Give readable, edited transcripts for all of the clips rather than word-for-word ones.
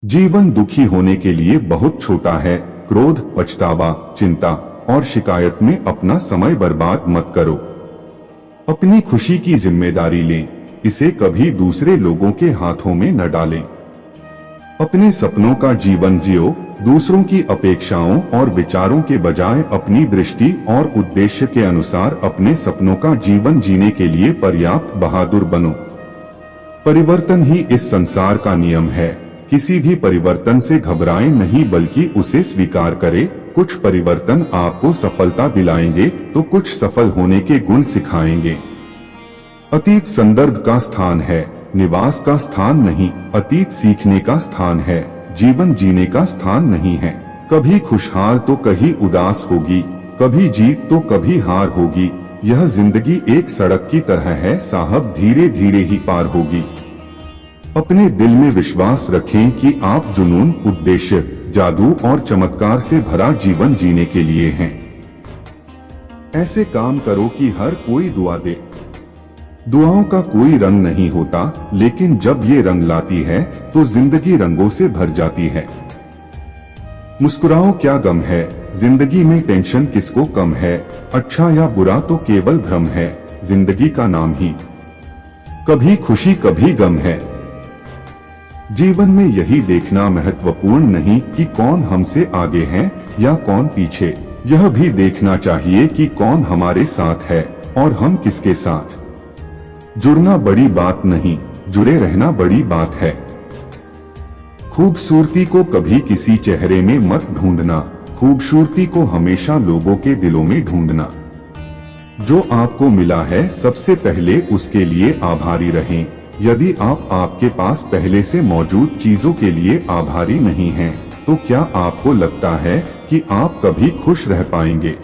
जीवन दुखी होने के लिए बहुत छोटा है। क्रोध, पछतावा, चिंता और शिकायत में अपना समय बर्बाद मत करो। अपनी खुशी की जिम्मेदारी लें, इसे कभी दूसरे लोगों के हाथों में न डालें। अपने सपनों का जीवन जियो, दूसरों की अपेक्षाओं और विचारों के बजाय अपनी दृष्टि और उद्देश्य के अनुसार अपने सपनों का जीवन जीने के लिए पर्याप्त बहादुर बनो। परिवर्तन ही इस संसार का नियम है। किसी भी परिवर्तन से घबराएं नहीं, बल्कि उसे स्वीकार करें। कुछ परिवर्तन आपको सफलता दिलाएंगे तो कुछ सफल होने के गुण सिखाएंगे। अतीत संदर्भ का स्थान है, निवास का स्थान नहीं। अतीत सीखने का स्थान है, जीवन जीने का स्थान नहीं है। कभी खुशहाल तो कभी उदास होगी, कभी जीत तो कभी हार होगी। यह जिंदगी एक सड़क की तरह है साहब, धीरे धीरे ही पार होगी। अपने दिल में विश्वास रखें कि आप जुनून, उद्देश्य, जादू और चमत्कार से भरा जीवन जीने के लिए हैं। ऐसे काम करो कि हर कोई दुआ दे। दुआओं का कोई रंग नहीं होता, लेकिन जब ये रंग लाती है तो जिंदगी रंगों से भर जाती है। मुस्कुराओ, क्या गम है, जिंदगी में टेंशन किसको कम है। अच्छा या बुरा तो केवल भ्रम है, जिंदगी का नाम ही कभी खुशी कभी गम है। जीवन में यही देखना महत्वपूर्ण नहीं कि कौन हमसे आगे है या कौन पीछे, यह भी देखना चाहिए कि कौन हमारे साथ है और हम किसके साथ। जुड़ना बड़ी बात नहीं, जुड़े रहना बड़ी बात है। खूबसूरती को कभी किसी चेहरे में मत ढूंढना, खूबसूरती को हमेशा लोगों के दिलों में ढूंढना। जो आपको मिला है सबसे पहले उसके लिए आभारी रहें। यदि आप आपके पास पहले से मौजूद चीजों के लिए आभारी नहीं हैं, तो क्या आपको लगता है कि आप कभी खुश रह पाएंगे?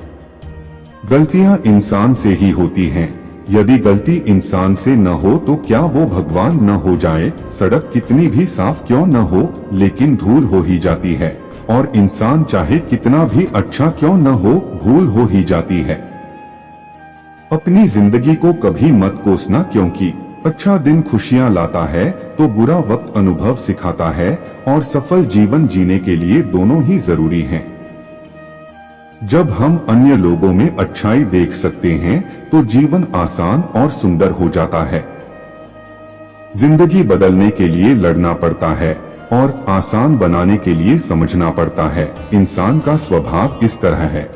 गलतियां इंसान से ही होती हैं। यदि गलती इंसान से न हो तो क्या वो भगवान न हो जाए? सड़क कितनी भी साफ क्यों न हो, लेकिन धूल हो ही जाती है, और इंसान चाहे कितना भी अच्छा क्यों न हो, भूल हो ही जाती है। अपनी जिंदगी को कभी मत कोसना, क्योंकि अच्छा दिन खुशियां लाता है तो बुरा वक्त अनुभव सिखाता है, और सफल जीवन जीने के लिए दोनों ही जरूरी हैं। जब हम अन्य लोगों में अच्छाई देख सकते हैं तो जीवन आसान और सुंदर हो जाता है। जिंदगी बदलने के लिए लड़ना पड़ता है और आसान बनाने के लिए समझना पड़ता है। इंसान का स्वभाव इस तरह है,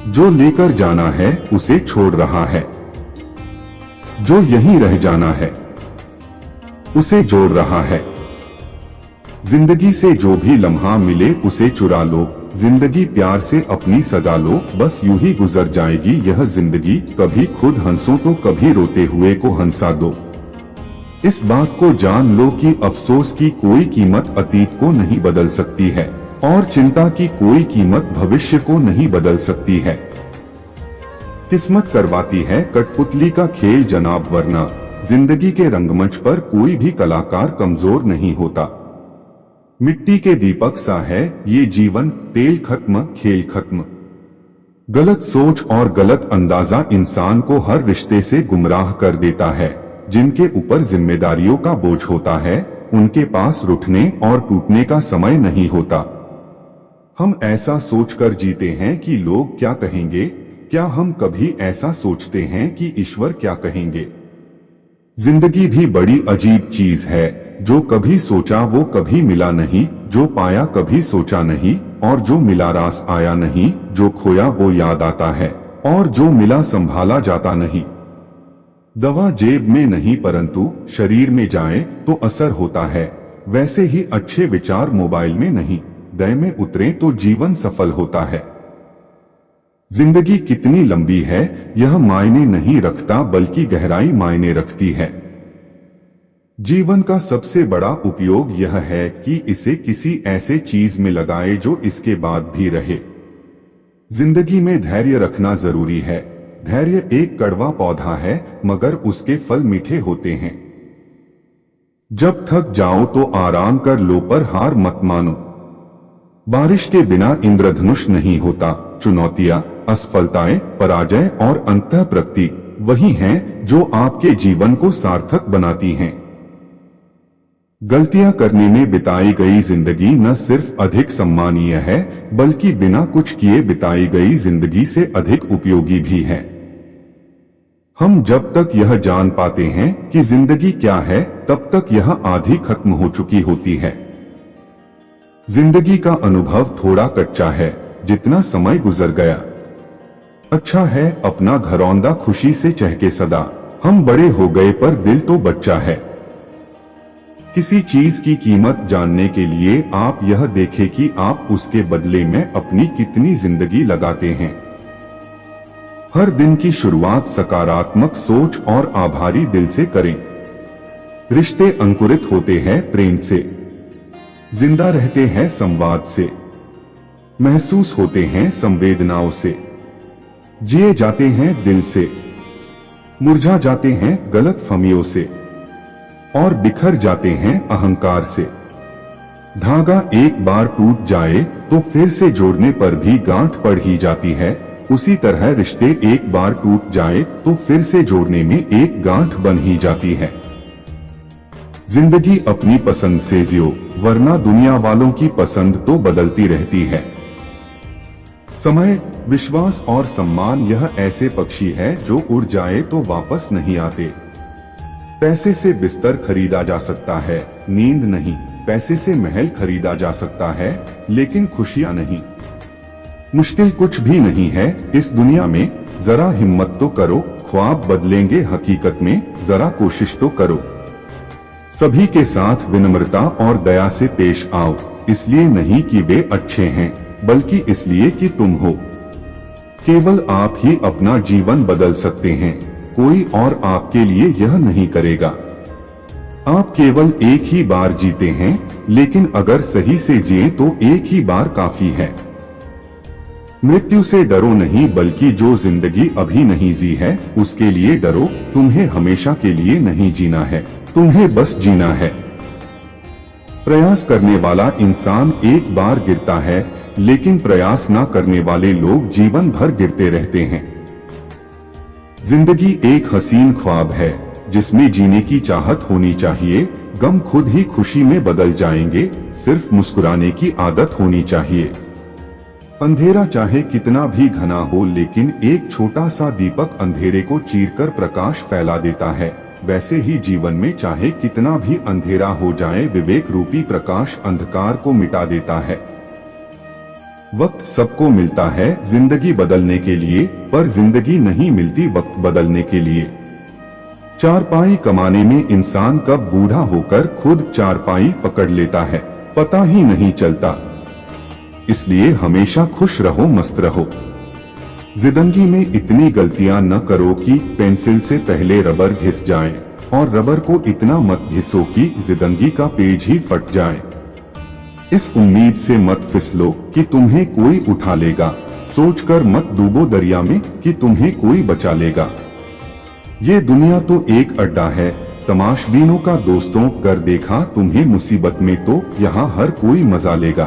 जो लेकर जाना है उसे छोड़ रहा है, जो यहीं रह जाना है उसे जोड़ रहा है। जिंदगी से जो भी लम्हा मिले उसे चुरा लो, जिंदगी प्यार से अपनी सजा लो, बस यूं ही गुजर जाएगी यह जिंदगी। कभी खुद हंसो तो कभी रोते हुए को हंसा दो। इस बात को जान लो कि अफसोस की कोई कीमत अतीत को नहीं बदल सकती है, और चिंता की कोई कीमत भविष्य को नहीं बदल सकती है। किस्मत करवाती है कठपुतली का खेल जनाब, वरना जिंदगी के रंगमंच पर कोई भी कलाकार कमजोर नहीं होता। मिट्टी के दीपक सा है ये जीवन, तेल खत्म खेल खत्म। गलत सोच और गलत अंदाजा इंसान को हर रिश्ते से गुमराह कर देता है। जिनके ऊपर जिम्मेदारियों का बोझ होता है उनके पास रुठने और टूटने का समय नहीं होता। हम ऐसा सोचकर जीते हैं कि लोग क्या कहेंगे। क्या हम कभी ऐसा सोचते हैं कि ईश्वर क्या कहेंगे? जिंदगी भी बड़ी अजीब चीज है, जो कभी सोचा वो कभी मिला नहीं, जो पाया कभी सोचा नहीं, और जो मिला रास आया नहीं, जो खोया वो याद आता है, और जो मिला संभाला जाता नहीं। दवा जेब में नहीं परंतु शरीर में जाए तो असर होता है, वैसे ही अच्छे विचार मोबाइल में नहीं, दय में उतरे तो जीवन सफल होता है। जिंदगी कितनी लंबी है यह मायने नहीं रखता, बल्कि गहराई मायने रखती है। जीवन का सबसे बड़ा उपयोग यह है कि इसे किसी ऐसे चीज में लगाए जो इसके बाद भी रहे। जिंदगी में धैर्य रखना जरूरी है। धैर्य एक कड़वा पौधा है, मगर उसके फल मीठे होते हैं। जब थक जाओ तो आराम कर लो, पर हार मत मानो। बारिश के बिना इंद्रधनुष नहीं होता। चुनौतियां, असफलताएं, पराजय और अंतः प्रगति वही हैं जो आपके जीवन को सार्थक बनाती हैं। गलतियां करने में बिताई गई जिंदगी न सिर्फ अधिक सम्मानीय है, बल्कि बिना कुछ किए बिताई गई जिंदगी से अधिक उपयोगी भी है। हम जब तक यह जान पाते हैं कि जिंदगी क्या है, तब तक यह आधी खत्म हो चुकी होती है। जिंदगी का अनुभव थोड़ा कच्चा है, जितना समय गुजर गया। अच्छा है अपना घरौंदा खुशी से चहके सदा, हम बड़े हो गए पर दिल तो बच्चा है। किसी चीज की कीमत जानने के लिए आप यह देखें कि आप उसके बदले में अपनी कितनी जिंदगी लगाते हैं। हर दिन की शुरुआत सकारात्मक सोच और आभारी दिल से करें। रिश्ते अंकुरित होते हैं प्रेम से, जिंदा रहते हैं संवाद से, महसूस होते हैं संवेदनाओं से, जिए जाते हैं दिल से, मुरझा जाते हैं गलतफहमियों से और बिखर जाते हैं अहंकार से। धागा एक बार टूट जाए तो फिर से जोड़ने पर भी गांठ पड़ ही जाती है, उसी तरह रिश्ते एक बार टूट जाए तो फिर से जोड़ने में एक गांठ बन ही जाती है। जिंदगी अपनी पसंद से जियो, वरना दुनिया वालों की पसंद तो बदलती रहती है। समय, विश्वास और सम्मान यह ऐसे पक्षी है जो उड़ जाए तो वापस नहीं आते। पैसे से बिस्तर खरीदा जा सकता है, नींद नहीं। पैसे से महल खरीदा जा सकता है, लेकिन खुशियां नहीं। मुश्किल कुछ भी नहीं है इस दुनिया में, जरा हिम्मत तो करो, ख्वाब बदलेंगे हकीकत में, जरा कोशिश तो करो। सभी के साथ विनम्रता और दया से पेश आओ, इसलिए नहीं कि वे अच्छे हैं, बल्कि इसलिए कि तुम हो। केवल आप ही अपना जीवन बदल सकते हैं, कोई और आपके लिए यह नहीं करेगा। आप केवल एक ही बार जीते हैं, लेकिन अगर सही से जिए तो एक ही बार काफी है। मृत्यु से डरो नहीं, बल्कि जो जिंदगी अभी नहीं जी है उसके लिए डरो। तुम्हें हमेशा के लिए नहीं जीना है, तुम्हें बस जीना है। प्रयास करने वाला इंसान एक बार गिरता है, लेकिन प्रयास न करने वाले लोग जीवन भर गिरते रहते हैं। जिंदगी एक हसीन ख्वाब है जिसमें जीने की चाहत होनी चाहिए। गम खुद ही खुशी में बदल जाएंगे, सिर्फ मुस्कुराने की आदत होनी चाहिए। अंधेरा चाहे कितना भी घना हो, लेकिन एक छोटा सा दीपक अंधेरे को चीरकर प्रकाश फैला देता है। वैसे ही जीवन में चाहे कितना भी अंधेरा हो जाए, विवेक रूपी प्रकाश अंधकार को मिटा देता है। वक्त सबको मिलता है जिंदगी बदलने के लिए, पर जिंदगी नहीं मिलती वक्त बदलने के लिए। चारपाई कमाने में इंसान कब बूढ़ा होकर खुद चारपाई पकड़ लेता है, पता ही नहीं चलता। इसलिए हमेशा खुश रहो, मस्त रहो। जिंदगी में इतनी गलतियां न करो कि पेंसिल से पहले रबर घिस जाए, और रबर को इतना मत घिसो कि जिंदगी का पेज ही फट जाए। इस उम्मीद से मत फिसलो कि तुम्हें कोई उठा लेगा, सोचकर मत डूबो दरिया में कि तुम्हें कोई बचा लेगा। ये दुनिया तो एक अड्डा है तमाशबीनों का दोस्तों, कर देखा तुम्हें मुसीबत में तो यहाँ हर कोई मजा लेगा।